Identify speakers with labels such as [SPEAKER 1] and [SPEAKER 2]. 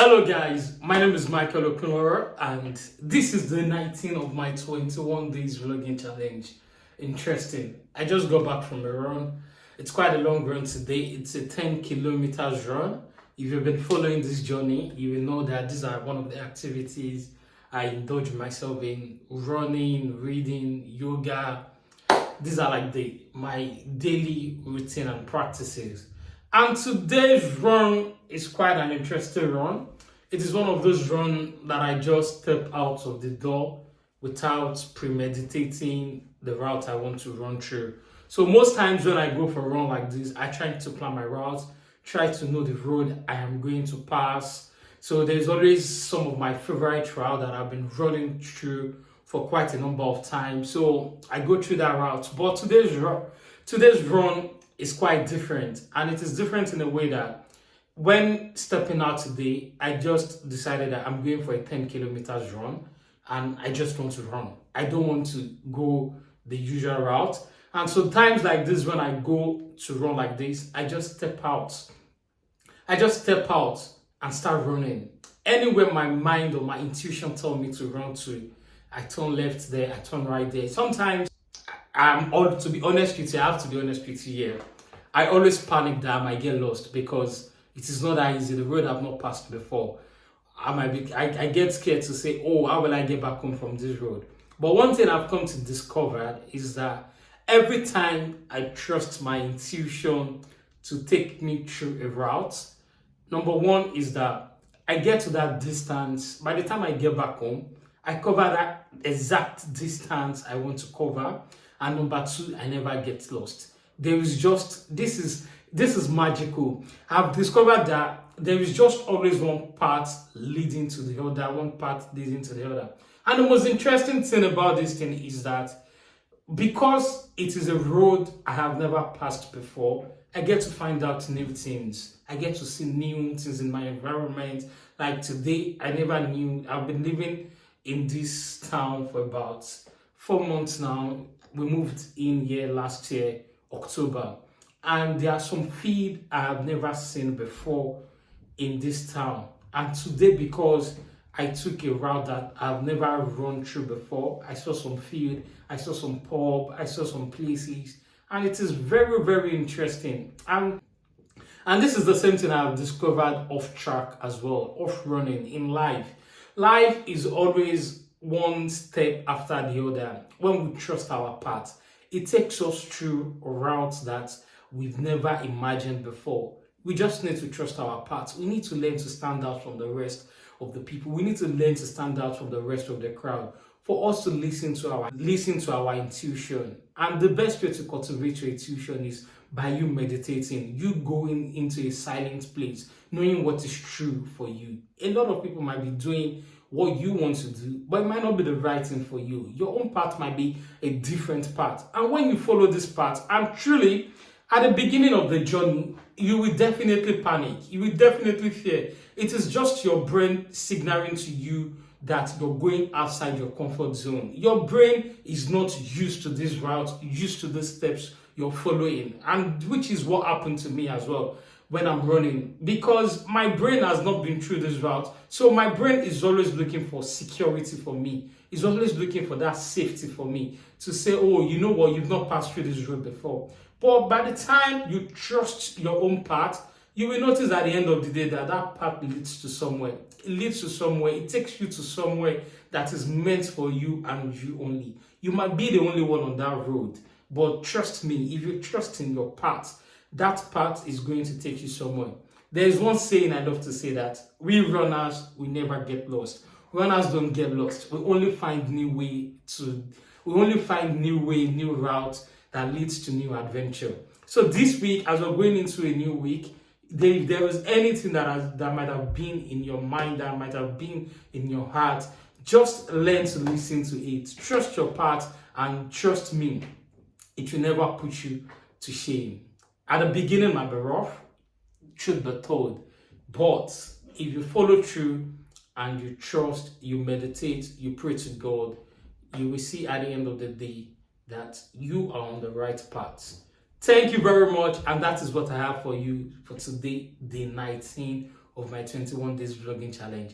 [SPEAKER 1] Hello guys, my name is Michael Okunora and this is the 19th of my 21 days vlogging challenge. Interesting. I just got back from a run. It's quite a long run today. It's a 10 kilometers run. If you've been following this journey, you will know that these are one of the activities I indulge myself in: running, reading, yoga. These are like my daily routine and practices. And today's run is quite an interesting run. It is one of those runs that I just step out of the door without premeditating the route I want to run through. So most times when I go for a run like this, I try to plan my route, try to know the road I am going to pass. So there's always some of my favorite route that I've been running through for quite a number of times. So I go through that route. But today's run is quite different, and it is different in a way that when stepping out today, I just decided that I'm going for a 10 kilometers run and I just want to run. I don't want to go the usual route. And so times like this, when I go to run like this, I just step out. I just step out and start running. Anywhere my mind or my intuition told me to run to, I turn left there, I turn right there. Sometimes to be honest with you, I have to be honest with you here. I always panic that I might get lost because it is not that easy. The road I've not passed before. I get scared to say, oh, how will I get back home from this road? But one thing I've come to discover is that every time I trust my intuition to take me through a route, number one is that I get to that distance. By the time I get back home, I cover that exact distance I want to cover. And number two, I never get lost. There is just, this is magical. I've discovered that there is just always one path leading to the other, one path leading to the other. And the most interesting thing about this thing is that because it is a road I have never passed before, I get to find out new things. I get to see new things in my environment. Like today, I never knew. I've been living in this town for about 4 months now. We moved in here last year, October. And there are some feed I have never seen before in this town. And today, because I took a route that I've never run through before, I saw some field, I saw some pub, I saw some places, and it is very, very interesting. And this is the same thing I've discovered off track as well, off running in life. Life is always one step after the other. When we trust our path, it takes us through routes that we've never imagined before. We just need to trust our path. We need to learn to stand out from the rest of the people. We need to learn to stand out from the rest of the crowd for us to listen to our intuition. And the best way to cultivate your intuition is by you meditating, you going into a silent place, knowing what is true for you. A lot of people might be doing what you want to do, but it might not be the right thing for you. Your own path might be a different path. And when you follow this path, and truly, at the beginning of the journey, you will definitely panic. You will definitely fear. It is just your brain signaling to you that you're going outside your comfort zone. Your brain is not used to this route, used to the steps you're following, and which is what happened to me as well when I'm running, because my brain has not been through this route. So my brain is always looking for security for me. It's always looking for that safety for me to say, oh, you know what, you've not passed through this road before. But by the time you trust your own path, you will notice at the end of the day that that path leads to somewhere. It leads to somewhere. It takes you to somewhere that is meant for you and you only. You might be the only one on that road, but trust me, if you trust in your path, that path is going to take you somewhere. There is one saying I love to say that we runners, we never get lost. Runners don't get lost. We only find new route that leads to new adventure. So this week, as we're going into a new week, if there was anything that might have been in your mind, that might have been in your heart, just learn to listen to it. Trust your path, and trust me, it will never put you to shame. At the beginning might be rough, truth be told, but if you follow through and you trust, you meditate, you pray to God, you will see at the end of the day that you are on the right path. Thank you very much, and that is what I have for you for today, day 19 of my 21 days vlogging challenge.